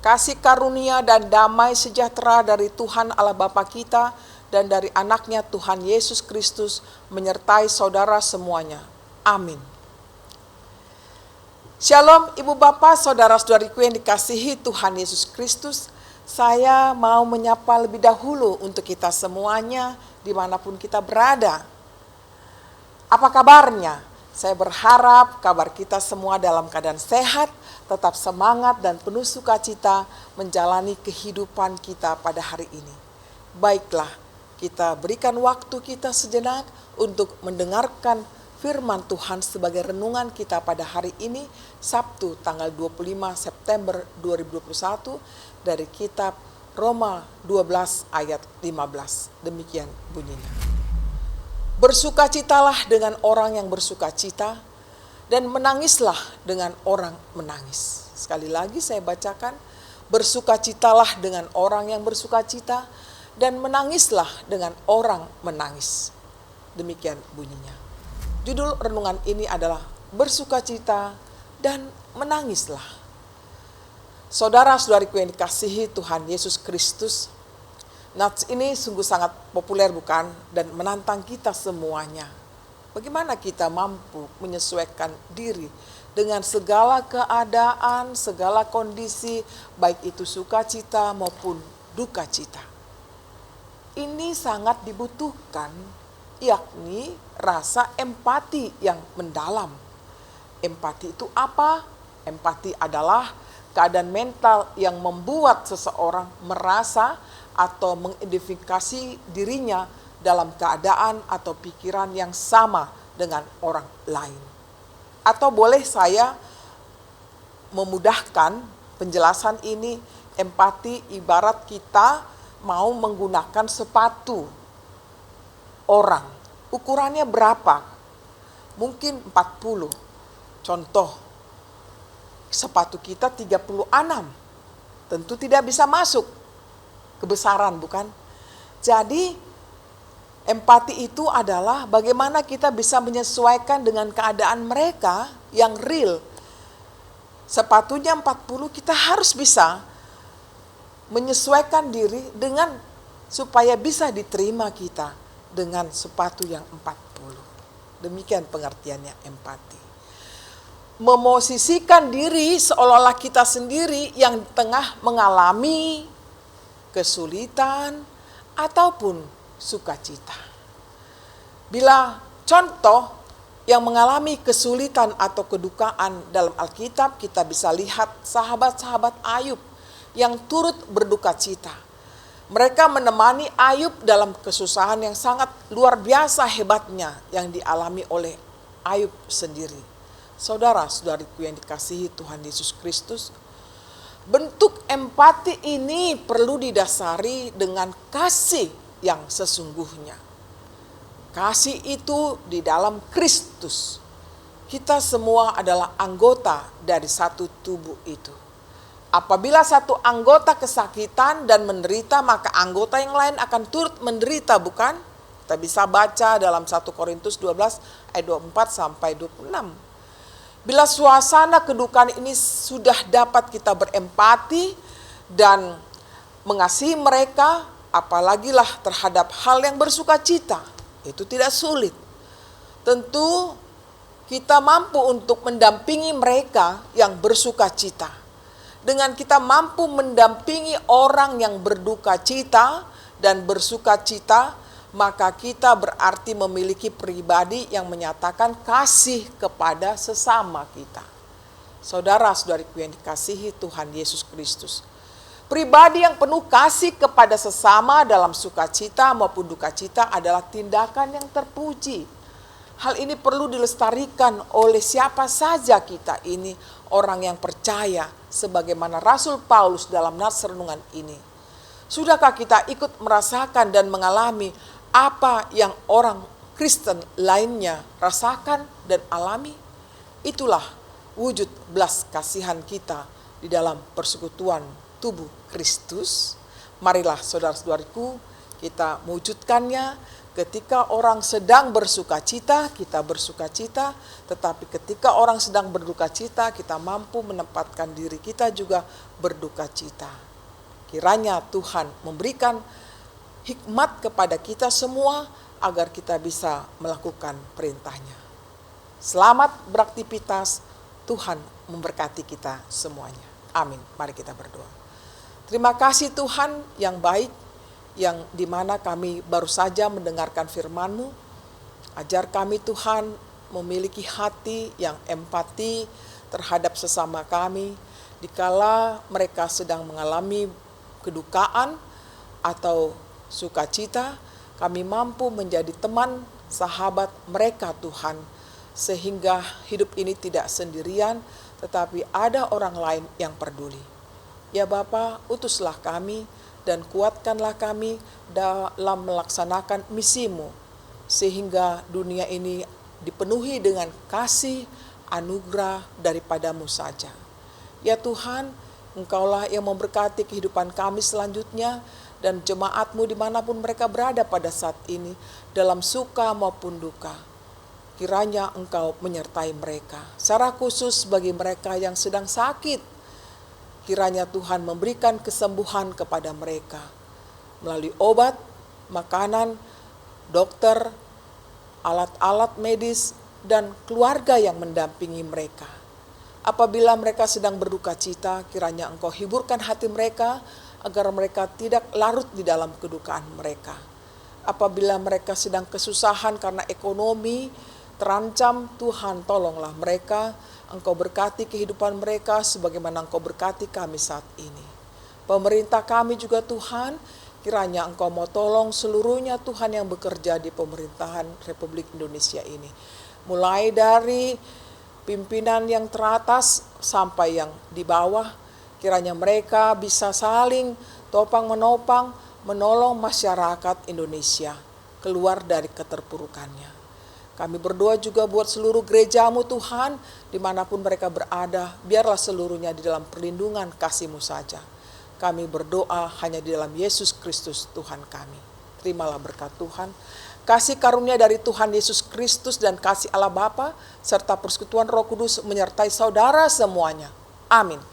kasih karunia dan damai sejahtera dari Tuhan Allah Bapa kita dan dari anaknya Tuhan Yesus Kristus menyertai saudara semuanya. Amin. Shalom Ibu Bapak, saudara-saudariku yang dikasihi Tuhan Yesus Kristus. Saya mau menyapa lebih dahulu untuk kita semuanya dimanapun kita berada. Apa kabarnya? Saya berharap kabar kita semua dalam keadaan sehat, tetap semangat dan penuh sukacita menjalani kehidupan kita pada hari ini. Baiklah, kita berikan waktu kita sejenak untuk mendengarkan firman Tuhan sebagai renungan kita pada hari ini, Sabtu tanggal 25 September 2021 dari kitab Roma 12 ayat 15. Demikian bunyinya. Bersukacitalah dengan orang yang bersukacita dan menangislah dengan orang menangis. Sekali lagi saya bacakan, bersukacitalah dengan orang yang bersukacita dan menangislah dengan orang menangis. Demikian bunyinya. Judul renungan ini adalah bersukacita dan menangislah. Saudara-saudariku yang dikasihi Tuhan Yesus Kristus, nats ini sungguh sangat populer bukan? Dan menantang kita semuanya. Bagaimana kita mampu menyesuaikan diri dengan segala keadaan, segala kondisi, baik itu sukacita maupun duka cita. Ini sangat dibutuhkan, yakni rasa empati yang mendalam. Empati itu apa? Empati adalah keadaan mental yang membuat seseorang merasa atau mengidentifikasi dirinya dalam keadaan atau pikiran yang sama dengan orang lain. Atau boleh saya memudahkan penjelasan ini, empati ibarat kita mau menggunakan sepatu orang. Ukurannya berapa? Mungkin 40. Contoh, sepatu kita 36. Tentu tidak bisa masuk. Kebesaran bukan? Jadi empati itu adalah bagaimana kita bisa menyesuaikan dengan keadaan mereka yang real. Sepatunya 40, kita harus bisa menyesuaikan diri dengan supaya bisa diterima kita dengan sepatu yang 40. Demikian pengertiannya empati. Memosisikan diri seolah-olah kita sendiri yang tengah mengalami kesulitan ataupun sukacita. Bila contoh yang mengalami kesulitan atau kedukaan dalam Alkitab, kita bisa lihat sahabat-sahabat Ayub yang turut berduka cita. Mereka menemani Ayub dalam kesusahan yang sangat luar biasa hebatnya yang dialami oleh Ayub sendiri. Saudara-saudariku yang dikasihi Tuhan Yesus Kristus, bentuk empati ini perlu didasari dengan kasih yang sesungguhnya. Kasih itu di dalam Kristus. Kita semua adalah anggota dari satu tubuh itu. Apabila satu anggota kesakitan dan menderita, maka anggota yang lain akan turut menderita, bukan? Kita bisa baca dalam 1 Korintus 12 ayat 24 sampai 26. Bila suasana kedukaan ini sudah dapat kita berempati dan mengasihi mereka, apalagilah terhadap hal yang bersukacita, itu tidak sulit. Tentu kita mampu untuk mendampingi mereka yang bersukacita. Dengan kita mampu mendampingi orang yang berduka cita dan bersukacita, maka kita berarti memiliki pribadi yang menyatakan kasih kepada sesama kita. Saudara-saudariku yang dikasihi Tuhan Yesus Kristus, pribadi yang penuh kasih kepada sesama dalam sukacita maupun duka cita adalah tindakan yang terpuji. Hal ini perlu dilestarikan oleh siapa saja kita ini, orang yang percaya, sebagaimana Rasul Paulus dalam nats renungan ini. Sudahkah kita ikut merasakan dan mengalami apa yang orang Kristen lainnya rasakan dan alami? Itulah wujud belas kasihan kita di dalam persekutuan tubuh Kristus. Marilah saudara-saudariku kita mewujudkannya Ketika orang sedang bersuka cita, kita bersuka cita. Tetapi ketika orang sedang berduka cita, kita mampu menempatkan diri kita juga berduka cita. Kiranya Tuhan memberikan hikmat kepada kita semua agar kita bisa melakukan perintahnya. Selamat beraktivitas, Tuhan memberkati kita semuanya. Amin. Mari kita berdoa. Terima kasih Tuhan yang baik, yang dimana kami baru saja mendengarkan firman-Mu. Ajar kami Tuhan memiliki hati yang empati terhadap sesama kami, dikala mereka sedang mengalami kedukaan atau sukacita, kami mampu menjadi teman, sahabat mereka Tuhan, sehingga hidup ini tidak sendirian, tetapi ada orang lain yang peduli. Ya Bapa, utuslah kami dan kuatkanlah kami dalam melaksanakan misi-Mu, sehingga dunia ini dipenuhi dengan kasih anugerah daripada-Mu saja. Ya Tuhan, Engkaulah yang memberkati kehidupan kami selanjutnya dan jemaat-Mu dimanapun mereka berada pada saat ini, dalam suka maupun duka. Kiranya Engkau menyertai mereka, secara khusus bagi mereka yang sedang sakit. Kiranya Tuhan memberikan kesembuhan kepada mereka melalui obat, makanan, dokter, alat-alat medis, dan keluarga yang mendampingi mereka. Apabila mereka sedang berduka cita, kiranya Engkau hiburkan hati mereka agar mereka tidak larut di dalam kedukaan mereka. Apabila mereka sedang kesusahan karena ekonomi terancam, Tuhan tolonglah mereka. Engkau berkati kehidupan mereka sebagaimana Engkau berkati kami saat ini. Pemerintah kami juga Tuhan, kiranya Engkau mau tolong seluruhnya Tuhan yang bekerja di pemerintahan Republik Indonesia ini. Mulai dari pimpinan yang teratas sampai yang di bawah, kiranya mereka bisa saling topang menopang, menolong masyarakat Indonesia keluar dari keterpurukannya. Kami berdoa juga buat seluruh gereja-Mu Tuhan, dimanapun mereka berada, biarlah seluruhnya di dalam perlindungan kasih-Mu saja. Kami berdoa hanya di dalam Yesus Kristus Tuhan kami. Terimalah berkat Tuhan, kasih karunia dari Tuhan Yesus Kristus dan kasih Allah Bapa, serta persekutuan Roh Kudus menyertai saudara semuanya. Amin.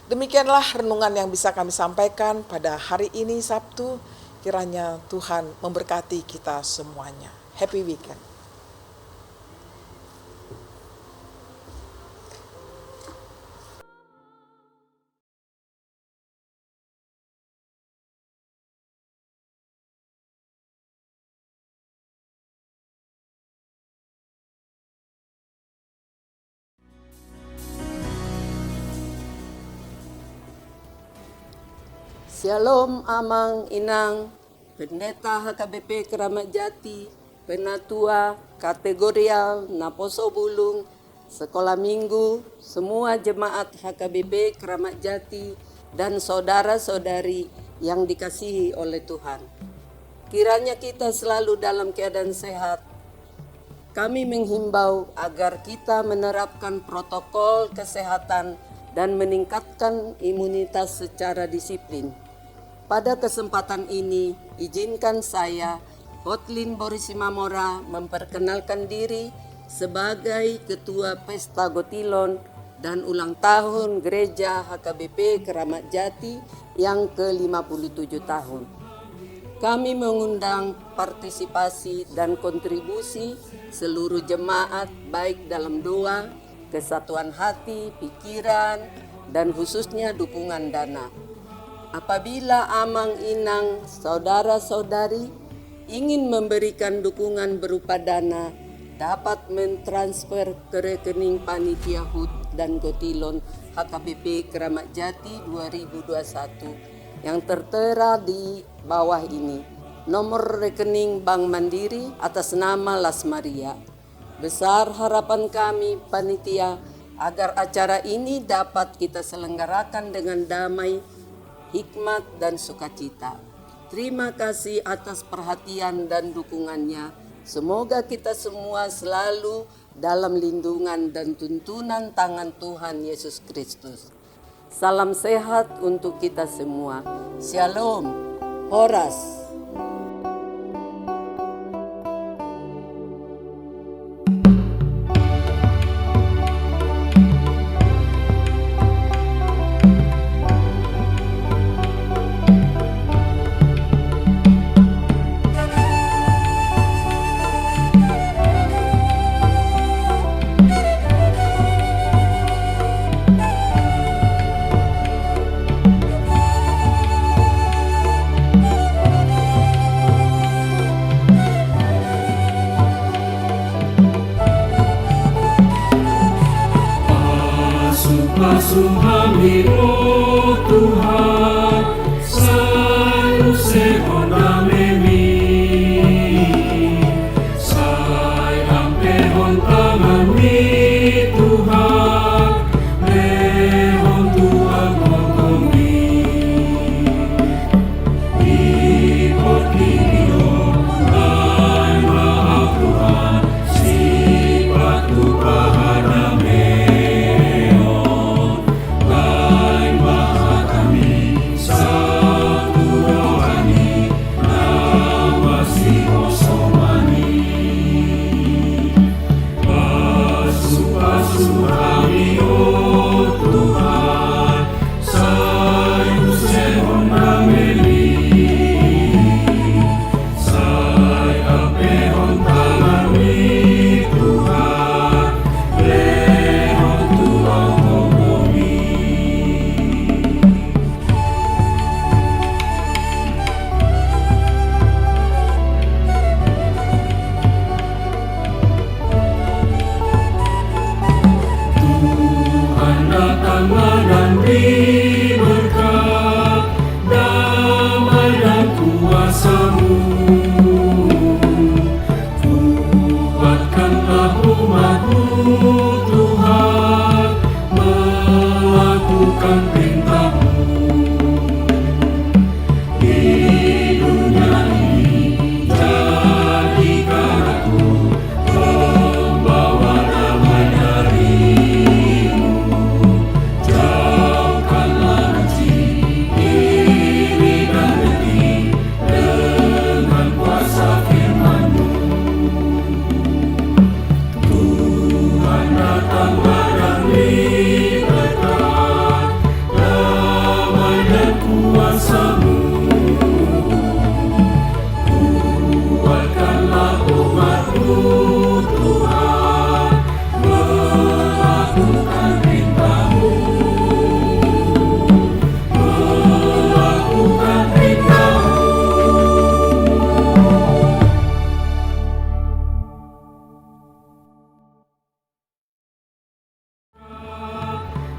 Demikianlah renungan yang bisa kami sampaikan pada hari ini Sabtu. Kiranya Tuhan memberkati kita semuanya. Happy weekend. Shalom Amang Inang, Pendeta HKBP Keramat Jati, Penatua, Kategorial, Naposo Bulung, Sekolah Minggu, semua jemaat HKBP Keramat Jati, dan saudara-saudari yang dikasihi oleh Tuhan. Kiranya kita selalu dalam keadaan sehat. Kami menghimbau agar kita menerapkan protokol kesehatan dan meningkatkan imunitas secara disiplin. Pada kesempatan ini, izinkan saya, Hotlin Boris Simamora, memperkenalkan diri sebagai Ketua Pesta Gotilon dan ulang tahun Gereja HKBP Keramat Jati yang ke-57 tahun. Kami mengundang partisipasi dan kontribusi seluruh jemaat baik dalam doa, kesatuan hati, pikiran, dan khususnya dukungan dana. Apabila Amang Inang, saudara-saudari ingin memberikan dukungan berupa dana, dapat mentransfer ke rekening Panitia HUT dan Gotilon HKBP Keramat Jati 2021 yang tertera di bawah ini. Nomor rekening Bank Mandiri atas nama Las Maria. Besar harapan kami panitia agar acara ini dapat kita selenggarakan dengan damai, hikmat dan sukacita. Terima kasih atas perhatian dan dukungannya. Semoga kita semua selalu dalam lindungan dan tuntunan tangan Tuhan Yesus Kristus. Salam sehat untuk kita semua. Shalom. Horas. Pasuhami oh Tuhan, selalu sehoda memi. Sayang pehon tangan-Ni Tuhan, lehon Tuhan ngomongi. Ikut video, dan maaf Tuhan, sifat Tuhan dan beri berkat, damai dan kuasa-Mu. Kuatkanlah umat-Mu Tuhan, melakukan perintah-Mu. Di dunia ini jadikan aku pembawa damai dari-Mu.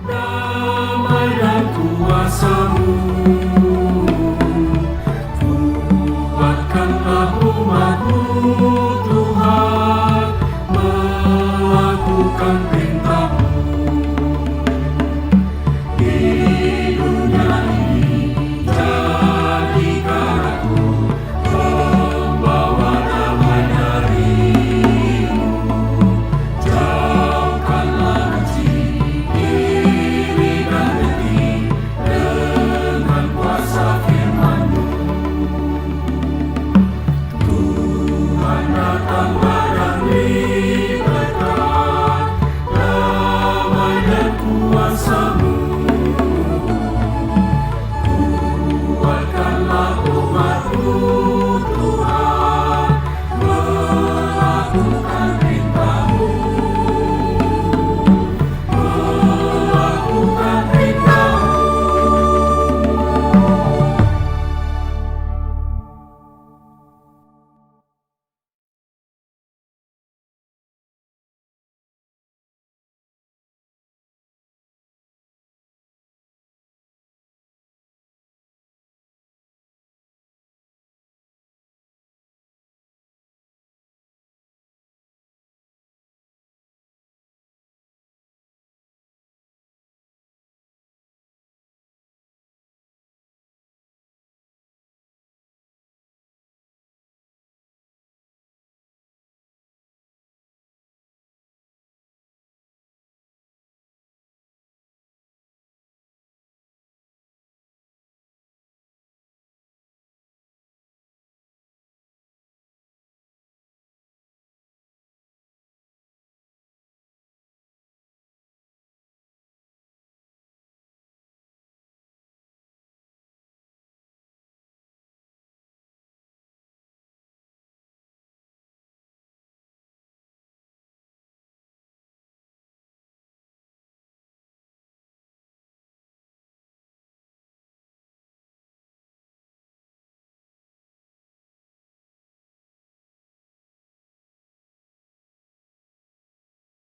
Damai dan kuasa-Mu.